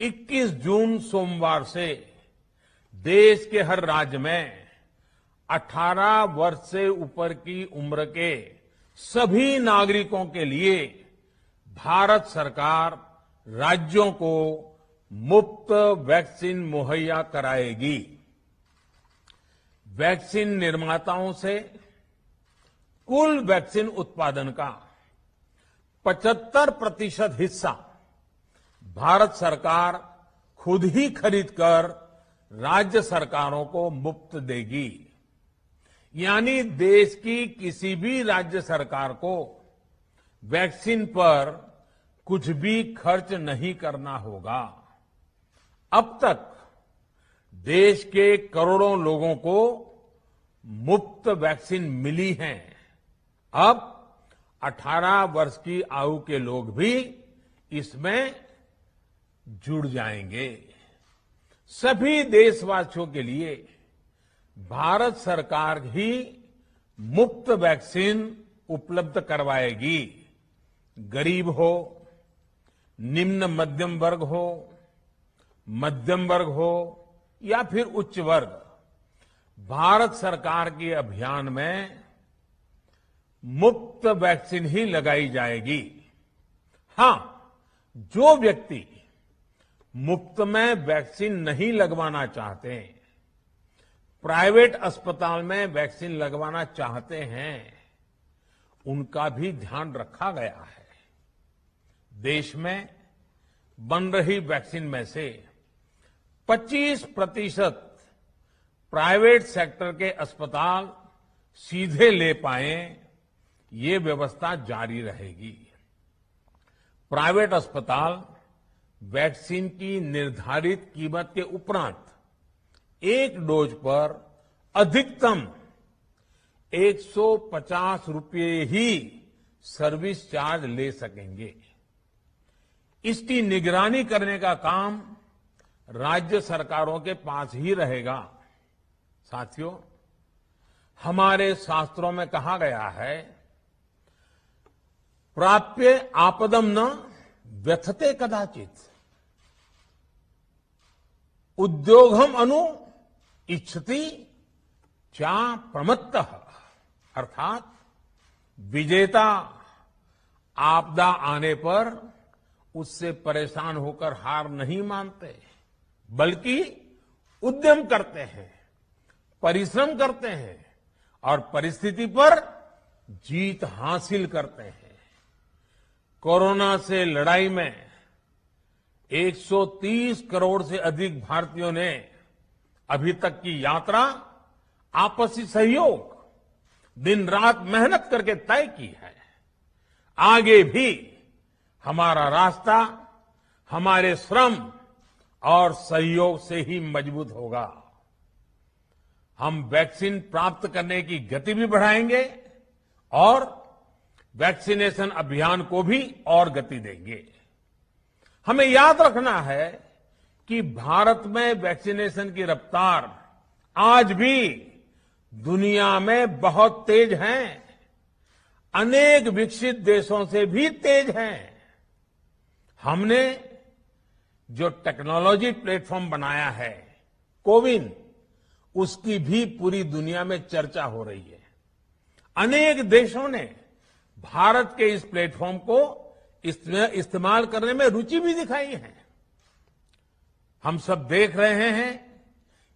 21 जून सोमवार से देश के हर राज्य में 18 वर्ष से ऊपर की उम्र के सभी नागरिकों के लिए भारत सरकार राज्यों को मुफ्त वैक्सीन मुहैया कराएगी। वैक्सीन निर्माताओं से कुल वैक्सीन उत्पादन का 75% हिस्सा भारत सरकार खुद ही खरीदकर राज्य सरकारों को मुफ्त देगी। यानी देश की किसी भी राज्य सरकार को वैक्सीन पर कुछ भी खर्च नहीं करना होगा। अब तक देश के करोड़ों लोगों को मुफ्त वैक्सीन मिली है। अब 18 वर्ष की आयु के लोग भी इसमें जुड़ जाएंगे। सभी देशवासियों के लिए भारत सरकार ही मुफ्त वैक्सीन उपलब्ध करवाएगी। गरीब हो, निम्न मध्यम वर्ग हो, मध्यम वर्ग हो या फिर उच्च वर्ग, भारत सरकार के अभियान में मुफ्त वैक्सीन ही लगाई जाएगी। हां, जो व्यक्ति मुफ्त में वैक्सीन नहीं लगवाना चाहते, प्राइवेट अस्पताल में वैक्सीन लगवाना चाहते हैं, उनका भी ध्यान रखा गया है। देश में बन रही वैक्सीन में से 25% प्राइवेट सेक्टर के अस्पताल सीधे ले पाएं, ये व्यवस्था जारी रहेगी। प्राइवेट अस्पताल वैक्सीन की निर्धारित कीमत के उपरांत एक डोज पर अधिकतम 150 रुपये ही सर्विस चार्ज ले सकेंगे। इसकी निगरानी करने का काम राज्य सरकारों के पास ही रहेगा। साथियों, हमारे शास्त्रों में कहा गया है, प्राप्य आपदम न व्यथते कदाचित, उद्योगम अनु इच्छति चा प्रमत्तः। अर्थात विजेता आपदा आने पर उससे परेशान होकर हार नहीं मानते, बल्कि उद्यम करते हैं, परिश्रम करते हैं और परिस्थिति पर जीत हासिल करते हैं। कोरोना से लड़ाई में 130 करोड़ से अधिक भारतीयों ने अभी तक की यात्रा आपसी सहयोग, दिन रात मेहनत करके तय की है। आगे भी हमारा रास्ता हमारे श्रम और सहयोग से ही मजबूत होगा। हम वैक्सीन प्राप्त करने की गति भी बढ़ाएंगे और वैक्सीनेशन अभियान को भी और गति देंगे। हमें याद रखना है कि भारत में वैक्सीनेशन की रफ्तार आज भी दुनिया में बहुत तेज है, अनेक विकसित देशों से भी तेज है। हमने जो टेक्नोलॉजी प्लेटफॉर्म बनाया है, कोविन, उसकी भी पूरी दुनिया में चर्चा हो रही है। अनेक देशों ने भारत के इस प्लेटफॉर्म को इस्तेमाल करने में रुचि भी दिखाई है। हम सब देख रहे हैं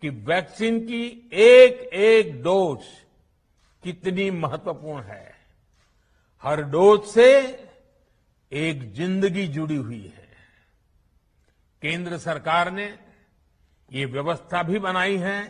कि वैक्सीन की एक एक डोज कितनी महत्वपूर्ण है। हर डोज से एक जिंदगी जुड़ी हुई है। केंद्र सरकार ने ये व्यवस्था भी बनाई है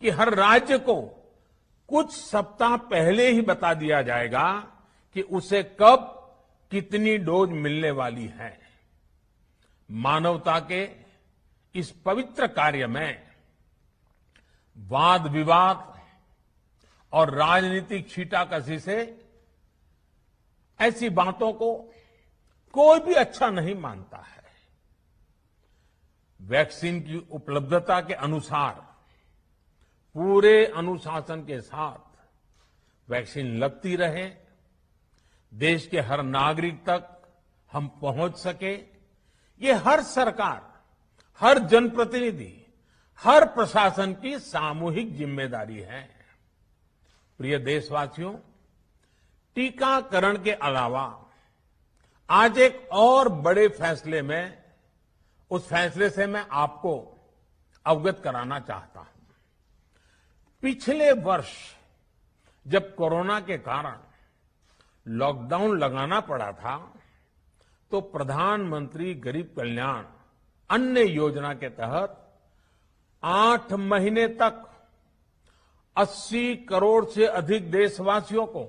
कि हर राज्य को कुछ सप्ताह पहले ही बता दिया जाएगा कि उसे कब कितनी डोज मिलने वाली है। मानवता के इस पवित्र कार्य में वाद विवाद और राजनीतिक छींटाकशी से ऐसी बातों को कोई भी अच्छा नहीं मानता है। वैक्सीन की उपलब्धता के अनुसार पूरे अनुशासन के साथ वैक्सीन लगती रहे, देश के हर नागरिक तक हम पहुंच सके, ये हर सरकार हर जनप्रतिनिधि, हर प्रशासन की सामूहिक जिम्मेदारी है। प्रिय देशवासियों, टीकाकरण के अलावा आज एक और बड़े फैसले में उस फैसले से मैं आपको अवगत कराना चाहता हूं। पिछले वर्ष जब कोरोना के कारण लॉकडाउन लगाना पड़ा था, तो प्रधानमंत्री गरीब कल्याण अन्न योजना के तहत 8 महीने तक 80 करोड़ से अधिक देशवासियों को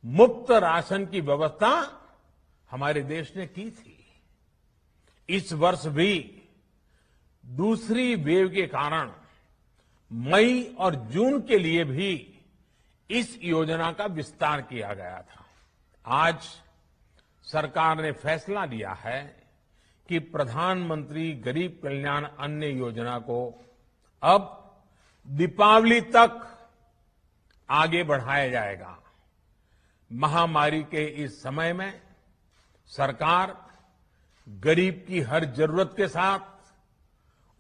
मुफ्त राशन की व्यवस्था हमारे देश ने की थी। इस वर्ष भी दूसरी वेव के कारण मई और जून के लिए भी इस योजना का विस्तार किया गया था। आज सरकार ने फैसला लिया है कि प्रधानमंत्री गरीब कल्याण अन्न योजना को अब दीपावली तक आगे बढ़ाया जाएगा। महामारी के इस समय में सरकार गरीब की हर जरूरत के साथ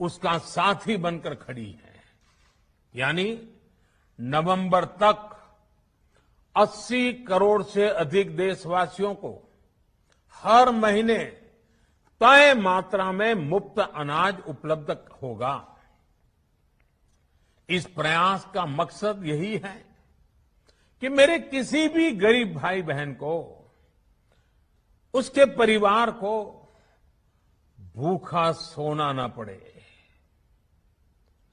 उसका साथी बनकर खड़ी है। यानी नवंबर तक 80 करोड़ से अधिक देशवासियों को हर महीने तय मात्रा में मुफ्त अनाज उपलब्ध होगा। इस प्रयास का मकसद यही है कि मेरे किसी भी गरीब भाई बहन को, उसके परिवार को भूखा सोना न पड़े।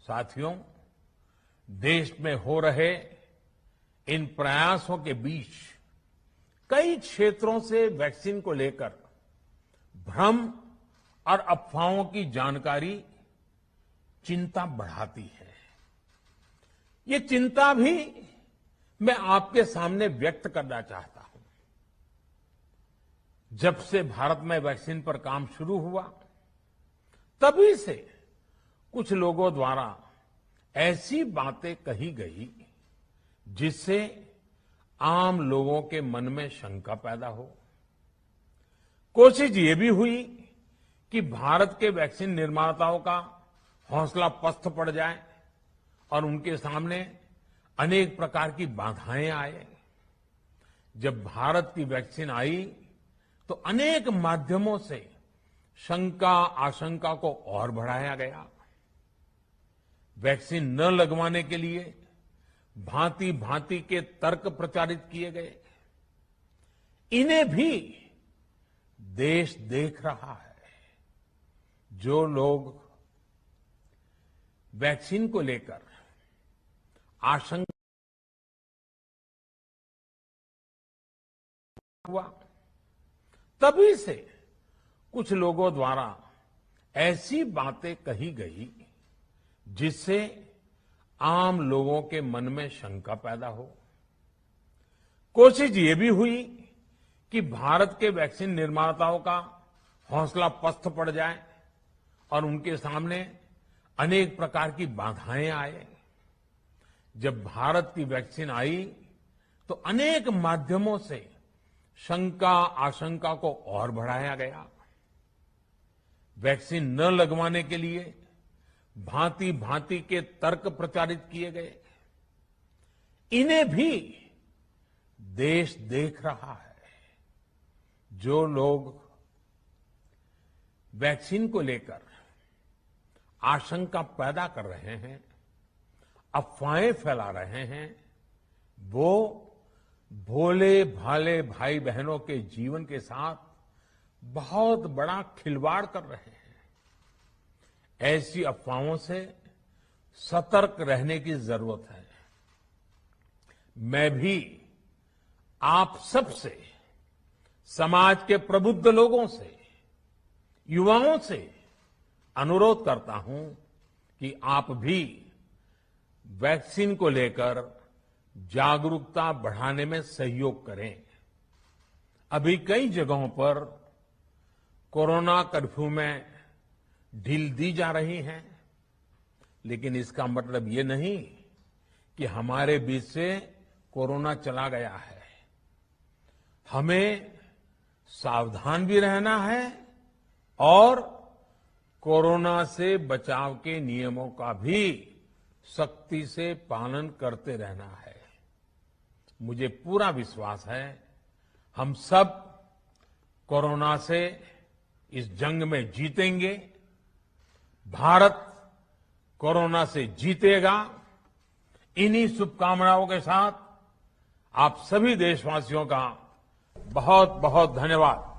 साथियों, देश में हो रहे इन प्रयासों के बीच कई क्षेत्रों से वैक्सीन को लेकर भ्रम और अफवाहों की जानकारी चिंता बढ़ाती है। ये चिंता भी मैं आपके सामने व्यक्त करना चाहता हूं। जब से भारत में वैक्सीन पर काम शुरू हुआ, तभी से कुछ लोगों द्वारा ऐसी बातें कही गई जिससे आम लोगों के मन में शंका पैदा हो। कोशिश ये भी हुई कि भारत के वैक्सीन निर्माताओं का हौसला पस्त पड़ जाए और उनके सामने अनेक प्रकार की बाधाएं आए। जब भारत की वैक्सीन आई तो अनेक माध्यमों से शंका आशंका को और बढ़ाया गया। वैक्सीन न लगवाने के लिए भांति भांति के तर्क प्रचारित किए गए। इन्हें भी देश देख रहा है। जो लोग वैक्सीन को लेकर आशंका हुआ, तभी से कुछ लोगों द्वारा ऐसी बातें कही गई जिससे आम लोगों के मन में शंका पैदा हो। कोशिश ये भी हुई कि भारत के वैक्सीन निर्माताओं का हौसला पस्त पड़ जाए और उनके सामने अनेक प्रकार की बाधाएं आए। जब भारत की वैक्सीन आई तो अनेक माध्यमों से शंका आशंका को और बढ़ाया गया। वैक्सीन न लगवाने के लिए भांति भांति के तर्क प्रचारित किए गए। इन्हें भी देश देख रहा है। जो लोग वैक्सीन को लेकर आशंका पैदा कर रहे हैं, अफवाहें फैला रहे हैं, वो भोले भाले भाई बहनों के जीवन के साथ बहुत बड़ा खिलवाड़ कर रहे हैं। ऐसी अफवाहों से सतर्क रहने की जरूरत है। मैं भी आप सबसे, समाज के प्रबुद्ध लोगों से, युवाओं से अनुरोध करता हूं कि आप भी वैक्सीन को लेकर जागरूकता बढ़ाने में सहयोग करें। अभी कई जगहों पर कोरोना कर्फ्यू में ढील दी जा रही है, लेकिन इसका मतलब ये नहीं कि हमारे बीच से कोरोना चला गया है। हमें सावधान भी रहना है और कोरोना से बचाव के नियमों का भी सख्ती से पालन करते रहना है। मुझे पूरा विश्वास है हम सब कोरोना से इस जंग में जीतेंगे, भारत कोरोना से जीतेगा। इन्हीं शुभकामनाओं के साथ आप सभी देशवासियों का बहुत बहुत धन्यवाद।